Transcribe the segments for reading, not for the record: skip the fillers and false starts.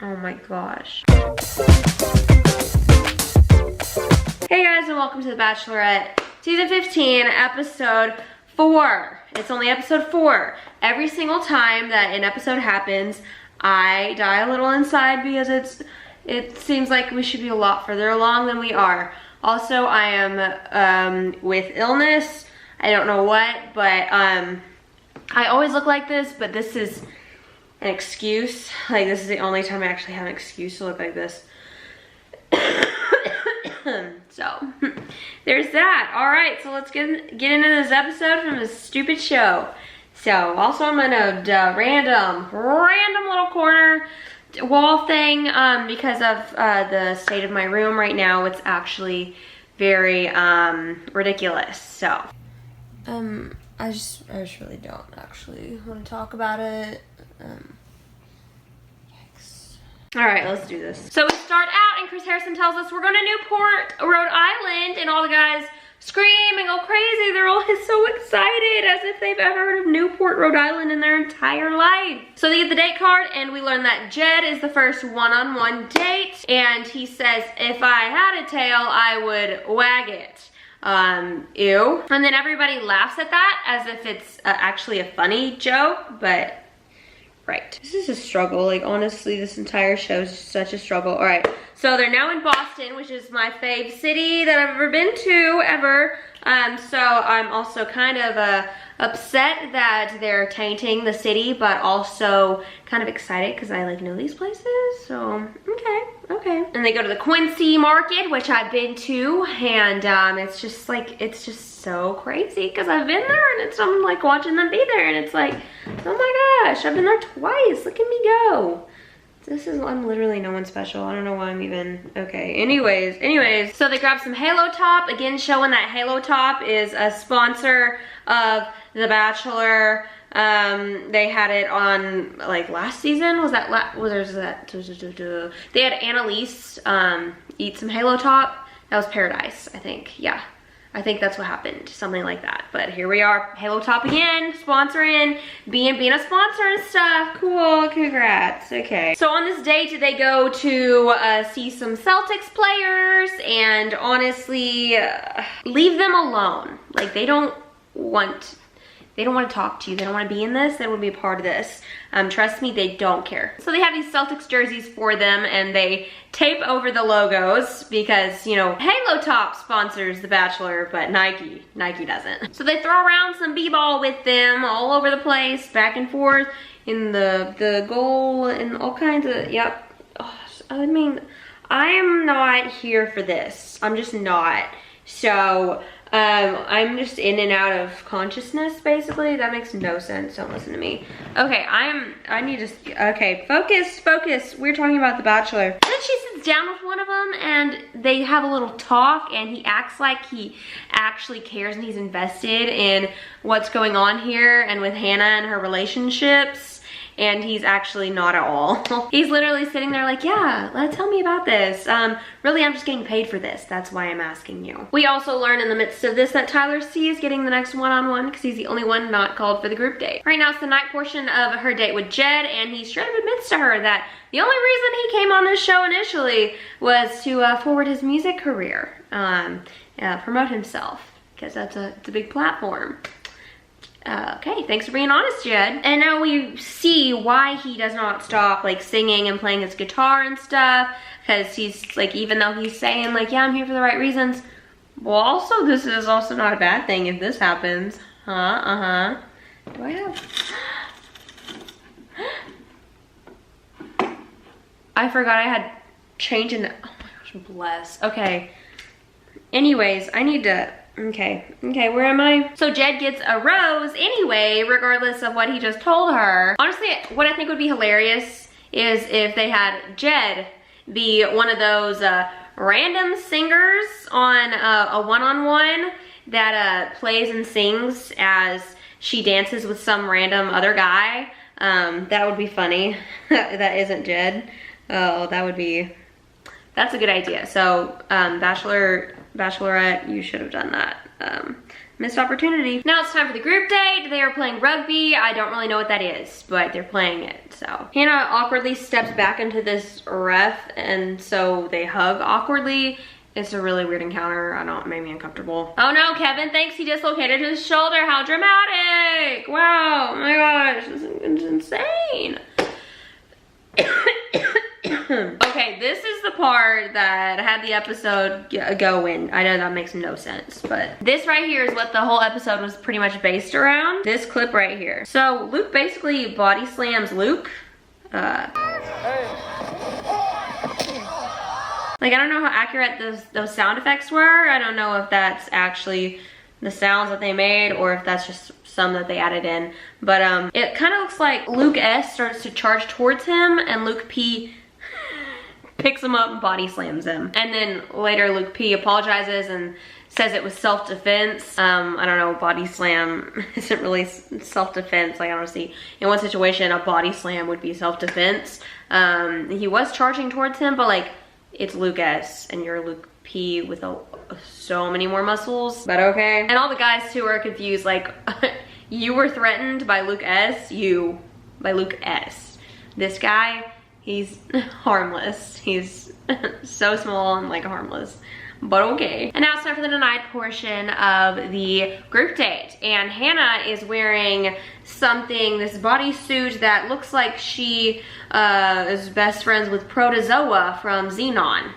Oh my gosh. Hey guys, and welcome to The Bachelorette, season 15, episode 4. It's only episode 4. Every single time that an episode happens, I die a little inside because it seems like we should be a lot further along than we are. Also, I am with illness. I don't know what, but I always look like this, but this is an excuse. Like, this is the only time I actually have an excuse to look like this. So, there's that. Alright, so let's get into this episode from this stupid show. So, also I'm in a random little corner wall thing because of the state of my room right now. It's actually very ridiculous. So, I just really don't actually want to talk about it. Yikes. All right, let's do this. So we start out and Chris Harrison tells us we're going to Newport, Rhode Island, and all the guys scream and go crazy. They're all so excited as if they've ever heard of Newport, Rhode Island in their entire life. So they get the date card and we learn that Jed is the first one-on-one date, and he says, if I had a tail, I would wag it. Ew. And then everybody laughs at that as if it's actually a funny joke, but right. This is a struggle. Like, honestly, this entire show is such a struggle. All right, so they're now in Boston, which is my fave city that I've ever been to, ever. So I'm also kind of upset that they're tainting the city, but also kind of excited because I like know these places. So, okay. And they go to the Quincy market, which I've been to, and it's just so crazy because I've been there, and I'm like watching them be there, and it's like, oh my gosh, I've been there twice. Look at me go. I'm literally no one special. I don't know why I'm even, okay. Anyways, so they grab some Halo Top, again showing that Halo Top is a sponsor of The Bachelor. They had it on like last season. They had Annalise eat some Halo Top. That was Paradise, I think. Yeah, I think that's what happened, something like that. But here we are, Halo Top again, sponsoring, being a sponsor and stuff. Cool, congrats. Okay. So on this date, they go to see some Celtics players, and honestly, leave them alone. Like, they don't want to talk to you. They don't want to be in this. They don't want to be a part of this. Trust me, they don't care. So they have these Celtics jerseys for them, and they tape over the logos because, you know, Halo Top sponsors The Bachelor, but Nike doesn't. So they throw around some b-ball with them all over the place, back and forth in the goal and all kinds of, yep. Oh, I mean, I am not here for this. I'm just not. So, I'm just in and out of consciousness, basically. That makes no sense. Don't listen to me. Okay, okay, focus. We're talking about The Bachelor. Then she sits down with one of them and they have a little talk, and he acts like he actually cares and he's invested in what's going on here and with Hannah and her relationships. And he's actually not at all. He's literally sitting there like, yeah, tell me about this. Really, I'm just getting paid for this. That's why I'm asking you. We also learn in the midst of this that Tyler C is getting the next one-on-one because he's the only one not called for the group date. Right now, it's the night portion of her date with Jed, and he straight up admits to her that the only reason he came on this show initially was to forward his music career, promote himself, because it's a big platform. Okay, thanks for being honest, Jed. And now we see why he does not stop like singing and playing his guitar and stuff, because he's like, even though he's saying like, yeah, I'm here for the right reasons, well, also this is also not a bad thing if this happens. Do I have, I forgot I had change in the, oh my gosh, bless. Okay, anyways, I need to, okay, where am I? So Jed gets a rose anyway, regardless of what he just told her. Honestly, what I think would be hilarious is if they had Jed be one of those random singers on a one-on-one that plays and sings as she dances with some random other guy. That would be funny. That isn't Jed. Oh, that's a good idea. So, Bachelorette, you should have done that. Missed opportunity. Now it's time for the group date. They are playing rugby. I don't really know what that is, but they're playing it, so. Hannah awkwardly steps back into this ref, and so they hug awkwardly. It's a really weird encounter. Made me uncomfortable. Oh no, Kevin thinks he dislocated his shoulder. How dramatic. Wow, oh my gosh, it's insane. Okay, this is the part that had the episode going. I know that makes no sense, but this right here is what the whole episode was pretty much based around. This clip right here. So Luke basically body slams Luke. Like, I don't know how accurate those sound effects were. I don't know if that's actually the sounds that they made or if that's just some that they added in. But it kind of looks like Luke S starts to charge towards him and Luke P picks him up and body slams him. And then later Luke P apologizes and says it was self-defense. I don't know, body slam isn't really self-defense. Like, I don't see, in one situation, a body slam would be self-defense. He was charging towards him, but like, it's Luke S and you're Luke P with so many more muscles, but okay. And all the guys too are confused, like, you were threatened by Luke S, by Luke S. This guy, he's harmless. He's so small and like harmless, but okay. And now it's time for the denied portion of the group date. And Hannah is wearing something, this bodysuit that looks like she is best friends with Protozoa from Xenon.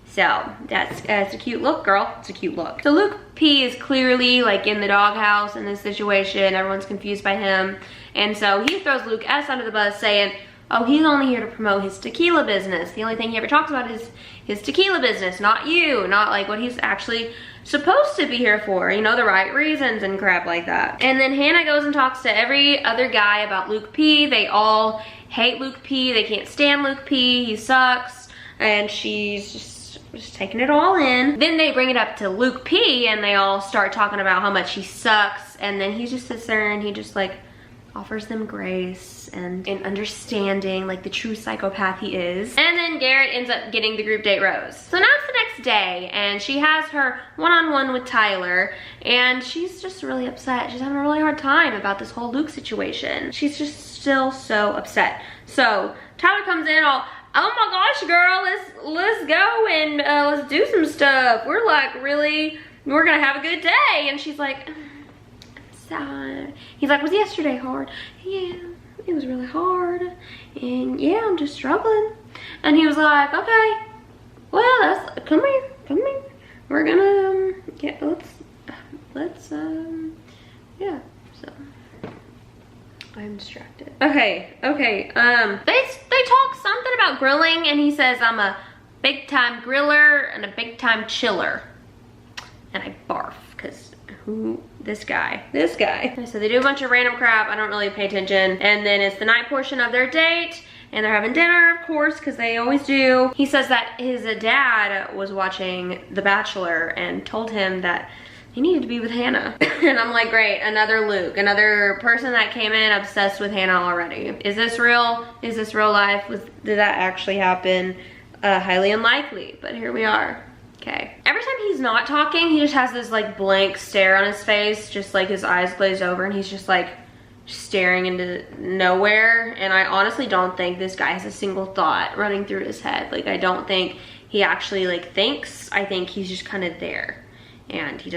So that's a cute look, girl. It's a cute look. So Luke P is clearly like in the doghouse in this situation. Everyone's confused by him. And so he throws Luke S under the bus saying, oh, he's only here to promote his tequila business. The only thing he ever talks about is his tequila business, not you, not like what he's actually supposed to be here for, you know, the right reasons and crap like that. And then Hannah goes and talks to every other guy about Luke P. They all hate Luke P. They can't stand Luke P. He sucks. And she's just taking it all in. Then they bring it up to Luke P and they all start talking about how much he sucks. And then he just sits there and he just like offers them grace and understanding, like the true psychopath he is. And then Garrett ends up getting the group date rose. So now it's the next day and she has her one-on-one with Tyler and she's just really upset. She's having a really hard time about this whole Luke situation. She's just still so upset. So Tyler comes in all, oh my gosh, girl, let's go and let's do some stuff. We're like we're gonna have a good day. And she's like, he's like, was yesterday hard? Yeah, it was really hard. And yeah, I'm just struggling. And he was like, okay, well, come here. We're gonna, yeah, so. I'm distracted. Okay. They talk something about grilling and he says, I'm a big time griller and a big time chiller. And I barf, cause this guy. So they do a bunch of random crap. I don't really pay attention. And then it's the night portion of their date and they're having dinner, of course, because they always do. He says that his dad was watching The Bachelor and told him that he needed to be with Hannah. And I'm like, great, another Luke, another person that came in obsessed with Hannah already. Is this real? Is this real life? Did that actually happen? Highly unlikely, but here we are. Okay. Every time he's not talking, he just has this like blank stare on his face, just like his eyes glazed over and he's just like staring into nowhere. And I honestly don't think this guy has a single thought running through his head. Like, I don't think he actually like thinks. I think he's just kind of there. And he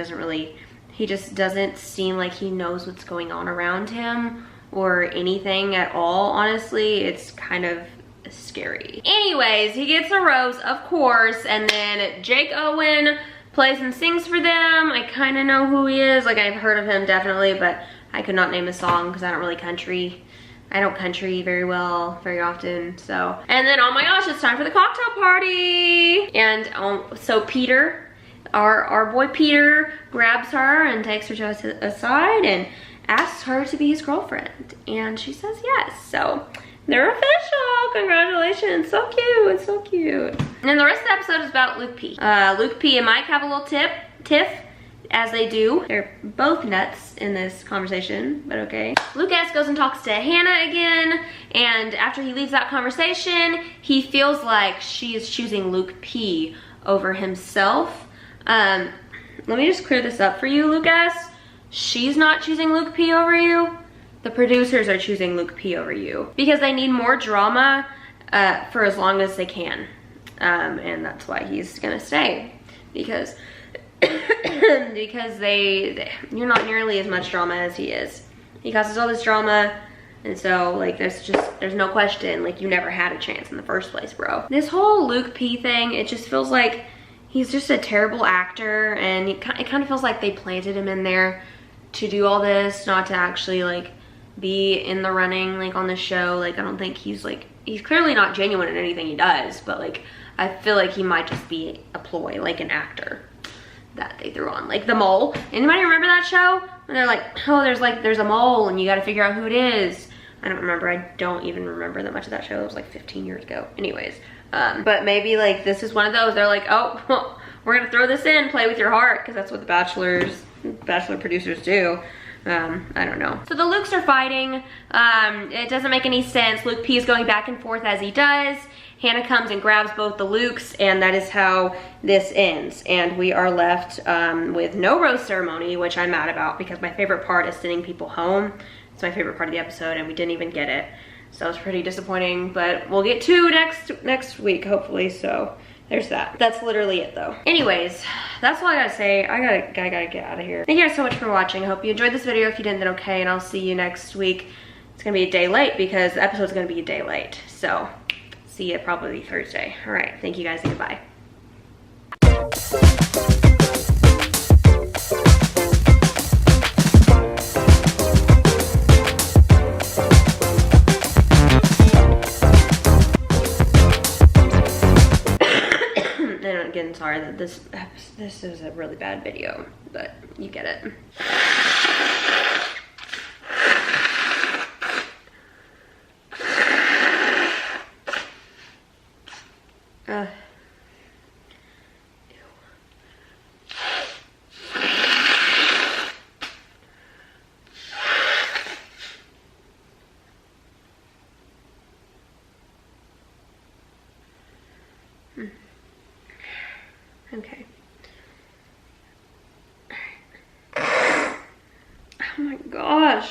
just doesn't seem like he knows what's going on around him or anything at all, honestly. It's kind of scary. Anyways, he gets a rose, of course, and then Jake Owen plays and sings for them. I kind of know who he is. Like, I've heard of him, definitely, but I could not name a song because I don't country very well, very often, so. And then, oh my gosh, it's time for the cocktail party! And so Peter, our boy Peter, grabs her and takes her to a side and asks her to be his girlfriend. And she says yes, so. They're official, congratulations, so cute, it's so cute. And then the rest of the episode is about Luke P. Luke P and Mike have a little tiff, as they do. They're both nuts in this conversation, but okay. Luke S goes and talks to Hannah again, and after he leaves that conversation, he feels like she is choosing Luke P over himself. let me just clear this up for you, Lucas. She's not choosing Luke P over you. The producers are choosing Luke P over you because they need more drama for as long as they can. And that's why he's gonna stay, because because you're not nearly as much drama as he is. He causes all this drama, and so like there's no question, like you never had a chance in the first place, bro. This whole Luke P thing, it just feels like he's just a terrible actor, and it kind of feels like they planted him in there to do all this, not to actually like be in the running like on the show. Like I don't think he's clearly not genuine in anything he does, but like I feel like he might just be a ploy, like an actor that they threw on. Like The Mole. Anybody remember that show? And they're like, oh, there's a mole and you gotta figure out who it is. I don't remember. I don't even remember that much of that show. It was like 15 years ago. Anyways, but maybe like this is one of those. They're like, oh, well, we're gonna throw this in, play with your heart, because that's what the Bachelor producers do. I don't know. So the Lukes are fighting. It doesn't make any sense. Luke P is going back and forth as he does. Hannah comes and grabs both the Lukes, and that is how this ends. And we are left with no rose ceremony, which I'm mad about because my favorite part is sending people home. It's my favorite part of the episode, and we didn't even get it. So it's pretty disappointing, but we'll get two next week, hopefully. So there's that. That's literally it though. Anyways, that's all I gotta say. I gotta get out of here. Thank you guys so much for watching. I hope you enjoyed this video. If you didn't, then okay, and I'll see you next week. It's gonna be a day late because the episode's gonna be a day late. So see you probably Thursday. All right, thank you guys and goodbye. And again, sorry that this is a really bad video, but you get it. Okay. Oh my gosh.